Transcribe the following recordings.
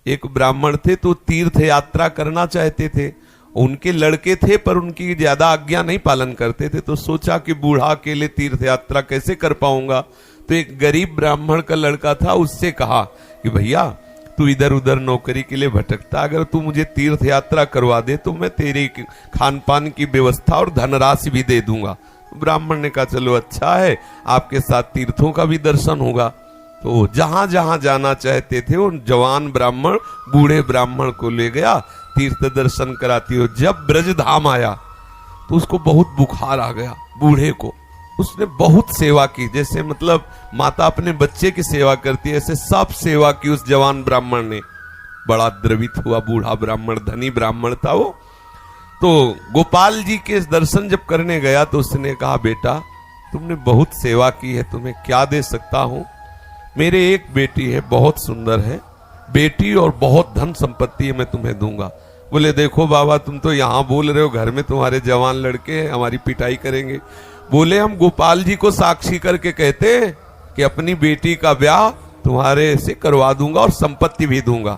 एक ब्राह्मण थे तो तीर्थ यात्रा करना चाहते थे। उनके लड़के थे पर उनकी ज्यादा आज्ञा नहीं पालन करते थे, तो सोचा कि बूढ़ा अकेले तीर्थ यात्रा कैसे कर पाऊंगा। तो एक गरीब ब्राह्मण का लड़का था, उससे कहा कि भैया तू इधर उधर नौकरी के लिए भटकता, अगर तू मुझे तीर्थ यात्रा करवा दे तो मैं तेरी खान पान की व्यवस्था और धनराशि भी दे दूंगा। ब्राह्मण ने कहा चलो अच्छा है, आपके साथ तीर्थों का भी दर्शन होगा। तो जहां जहां जाना चाहते थे उन जवान ब्राह्मण बूढ़े ब्राह्मण को ले गया, तीर्थ दर्शन कराती हो। जब ब्रज धाम आया तो उसको बहुत बुखार आ गया बूढ़े को। उसने बहुत सेवा की, जैसे मतलब माता अपने बच्चे की सेवा करती है, ऐसे सब सेवा की उस जवान ब्राह्मण ने। बड़ा द्रवित हुआ बूढ़ा ब्राह्मण, धनी ब्राह्मण था वो। तो गोपाल जी के दर्शन जब करने गया तो उसने कहा बेटा तुमने बहुत सेवा की है, तुम्हें क्या दे सकता हूं? मेरे एक बेटी है, बहुत सुंदर है बेटी, और बहुत धन संपत्ति है, मैं तुम्हें दूंगा। बोले देखो बाबा तुम तो यहाँ बोल रहे हो, घर में तुम्हारे जवान लड़के हैं, हमारी पिटाई करेंगे। बोले हम गोपाल जी को साक्षी करके कहते हैं कि अपनी बेटी का ब्याह तुम्हारे से करवा दूंगा और संपत्ति भी दूंगा।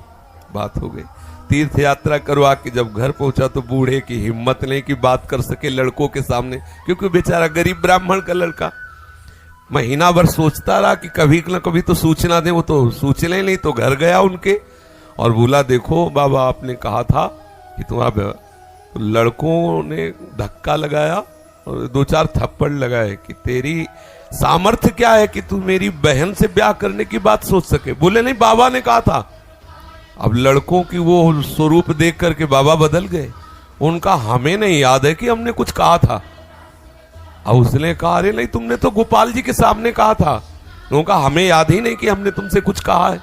बात हो गई। तीर्थ यात्रा करवा के जब घर पहुंचा तो बूढ़े की हिम्मत नहीं कि बात कर सके लड़कों के सामने, क्योंकि बेचारा गरीब ब्राह्मण का लड़का। महीना भर सोचता रहा कि कभी न कभी तो सूचना दे, वो तो सूचना नहीं। तो घर गया उनके और बोला देखो बाबा आपने कहा था कि तुम्हारा, लड़कों ने धक्का लगाया और 2-4 थप्पड़ लगाए कि तेरी सामर्थ्य क्या है कि तू मेरी बहन से ब्याह करने की बात सोच सके। बोले नहीं बाबा ने कहा था। अब लड़कों की वो स्वरूप देख करके बाबा बदल गए। उनका हमें नहीं याद है कि हमने कुछ कहा था। अब उसने कहा अरे नहीं तुमने तो गोपाल जी के सामने कहा था। उनका हमें याद ही नहीं कि हमने तुमसे कुछ कहा है।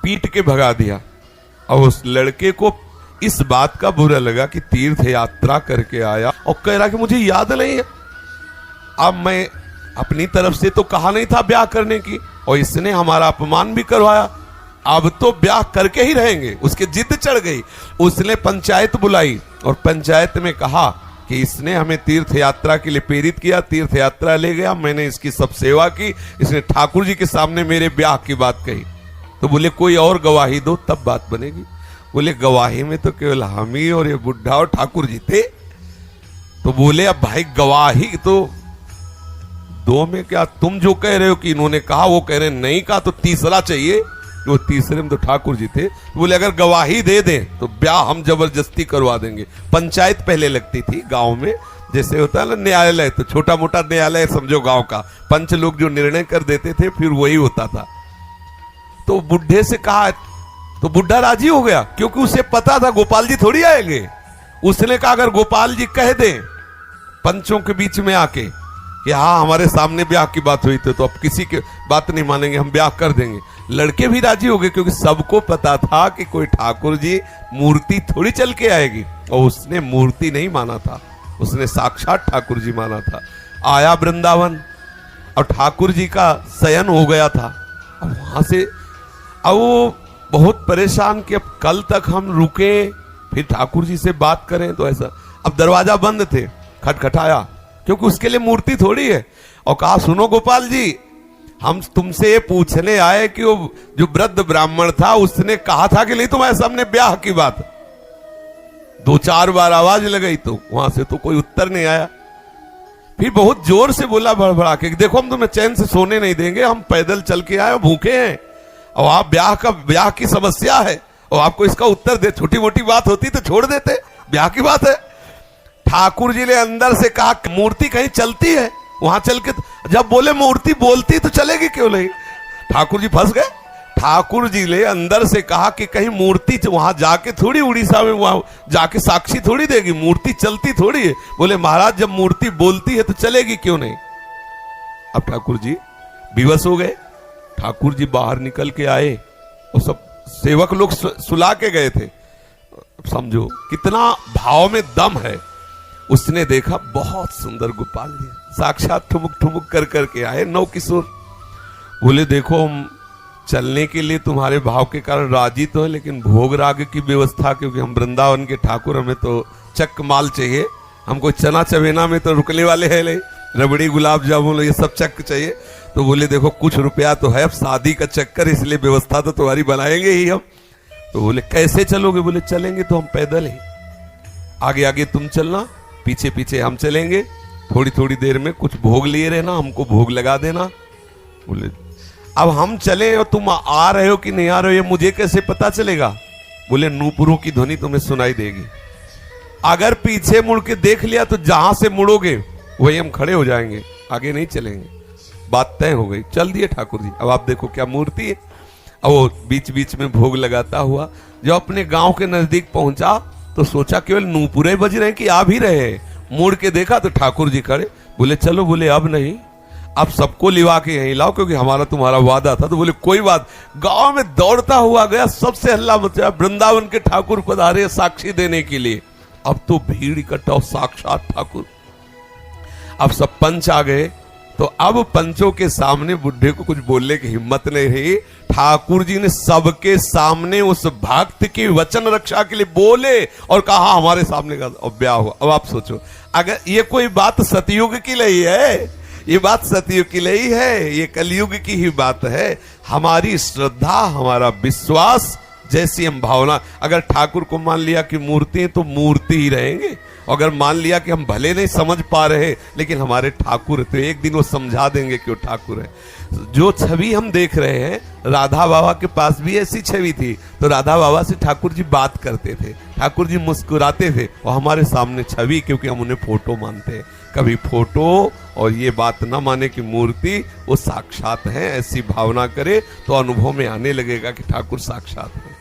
पीट के भगा दिया। और उस लड़के को इस बात का बुरा लगा कि तीर्थ यात्रा करके आया और कह रहा कि मुझे याद नहीं है। अब मैं अपनी तरफ से तो कहा नहीं था ब्याह करने की, और इसने हमारा अपमान भी करवाया, अब तो ब्याह करके ही रहेंगे। उसके जिद चढ़ गई। उसने पंचायत बुलाई और पंचायत में कहा कि इसने हमें तीर्थ यात्रा के लिए प्रेरित किया, तीर्थ यात्रा ले गया, मैंने इसकी सब सेवा की, इसने ठाकुर जी के सामने मेरे ब्याह की बात कही। तो बोले कोई और गवाही दो तब बात बनेगी। बोले गवाही में तो केवल हम ही और ये बुढ़ा और ठाकुर जी थे। तो बोले अब भाई गवाही तो दो में क्या, तुम जो कह रहे हो कि इन्होंने कहा वो कह रहे नहीं कहा, तो तीसरा चाहिए। वो तीसरे में तो ठाकुर जी थे। बोले अगर गवाही दे दें तो ब्याह हम जबरदस्ती करवा देंगे। पंचायत पहले लगती थी गांव में, जैसे होता है ना न्यायालय, तो छोटा मोटा न्यायालय समझो गांव का, पंच लोग जो निर्णय कर देते थे फिर वही होता था। तो बुढ़े से कहा तो बुढ़ा राजी हो गया, क्योंकि उसे पता था गोपाल जी थोड़ी आएंगे। उसने कहा अगर गोपाल जी कह दें पंचों के बीच में आके कि हाँ हमारे सामने ब्याह की बात हुई थी, तो अब किसी की बात नहीं मानेंगे, हम ब्याह कर देंगे। लड़के भी राजी हो गए, क्योंकि सबको पता था कि कोई ठाकुर जी मूर्ति थोड़ी चल के आएगी। और उसने मूर्ति नहीं माना था, उसने साक्षात ठाकुर जी माना था। आया वृंदावन और ठाकुर जी का शयन हो गया था। अब वहां से अब वो बहुत परेशान कि अब कल तक हम रुके फिर ठाकुर जी से बात करें, तो ऐसा। अब दरवाजा बंद थे, खटखटाया, क्योंकि उसके लिए मूर्ति थोड़ी है। और कहा सुनो गोपाल जी, हम तुमसे ये पूछने आए कि वो जो वृद्ध ब्राह्मण था उसने कहा था कि नहीं तुम्हारे सामने ब्याह की बात। 2-4 बार आवाज लगाई तो वहां से तो कोई उत्तर नहीं आया। फिर बहुत जोर से बोला भड़बड़ा के, देखो हम तुम्हें चैन से सोने नहीं देंगे, हम पैदल चल के आए, भूखे हैं, और आप ब्याह की समस्या है और आपको इसका उत्तर दे। छोटी मोटी बात होती तो छोड़ देते, ब्याह की बात है। ठाकुर जी ने अंदर से कहा मूर्ति कहीं चलती है, वहां चल के, जब बोले मूर्ति बोलती तो चलेगी क्यों नहीं। ठाकुर जी फंस गए। ठाकुर जी ने अंदर से कहा कि कहीं मूर्ति वहां जाके थोड़ी उड़ीसा में वहां जाके साक्षी थोड़ी देगी, मूर्ति चलती थोड़ी है। बोले महाराज जब मूर्ति बोलती है तो चलेगी क्यों नहीं। अब ठाकुर जी विवश हो गए। ठाकुर जी बाहर निकल के आए और सब सेवक लोग सुला के गए थे। समझो कितना भाव में दम है। उसने देखा बहुत सुंदर गोपाल जी साक्षात ठुमुक ठुमुक कर करके आए, नौ किशोर। बोले देखो हम चलने के लिए तुम्हारे भाव के कारण राजी तो है, लेकिन भोग राग की व्यवस्था, क्योंकि हम वृंदावन के ठाकुर, हमें तो चक माल चाहिए, हमको चना चवेना में तो रुकने वाले है नहीं, रबड़ी गुलाब जामुन ये सब चक चाहिए। तो बोले देखो कुछ रुपया तो है, अब शादी का चक्कर, इसलिए व्यवस्था तो तुम्हारी बनाएंगे ही हम। तो बोले कैसे चलोगे? बोले चलेंगे तो हम पैदल ही, आगे आगे तुम चलना, पीछे पीछे हम चलेंगे, थोड़ी थोड़ी देर में कुछ भोग लिए रहना, हमको भोग लगा देना। बोले अब हम चले और तुम आ रहे हो कि नहीं आ रहे हो ये मुझे कैसे पता चलेगा? बोले नूपुरों की ध्वनि तुम्हें सुनाई देगी, अगर पीछे मुड़ के देख लिया तो जहां से मुड़ोगे वही हम खड़े हो जाएंगे, आगे नहीं चलेंगे। बात तय हो गई, चल दिए ठाकुर जी। अब आप देखो क्या मूर्ति है। अब वो बीच बीच में भोग लगाता हुआ जब अपने गांव के नजदीक पहुंचा तो सोचा केवल नूपुरे बज रहे हैं कि आ भी रहे हैं। मुड़ के देखा तो ठाकुर जी खड़े। बोले चलो, बोले अब नहीं, अब सबको लिवा के यहीं लाओ क्योंकि हमारा तुम्हारा वादा था। तो बोले कोई बात। गांव में दौड़ता हुआ गया, सबसे हल्ला मचा, वृंदावन के ठाकुर पधारे साक्षी देने के लिए। अब तो भीड़ इकट्ठा, साक्षात ठाकुर। अब सब पंच आ गए, तो अब पंचों के सामने बुढ़े को कुछ बोलने की हिम्मत नहीं रही। ठाकुर जी ने सबके सामने उस भक्त की वचन रक्षा के लिए बोले और कहा हमारे सामने का ब्याह हुआ। अब आप सोचो, अगर ये कोई बात सतयुग की नहीं है, ये बात सतयुग की नहीं है, ये कलयुग की ही बात है। हमारी श्रद्धा, हमारा विश्वास, जैसी हम भावना, अगर ठाकुर को मान लिया कि मूर्ति है तो मूर्ति ही रहेंगे, अगर मान लिया कि हम भले नहीं समझ पा रहे लेकिन हमारे ठाकुर है, तो एक दिन वो समझा देंगे कि वो ठाकुर है। जो छवि हम देख रहे हैं, राधा बाबा के पास भी ऐसी छवि थी, तो राधा बाबा से ठाकुर जी बात करते थे, ठाकुर जी मुस्कुराते थे, और हमारे सामने छवि, क्योंकि हम उन्हें फोटो मानते हैं। कभी फोटो और ये बात ना माने कि मूर्ति वो साक्षात है, ऐसी भावना करे तो अनुभव में आने लगेगा कि ठाकुर साक्षात है।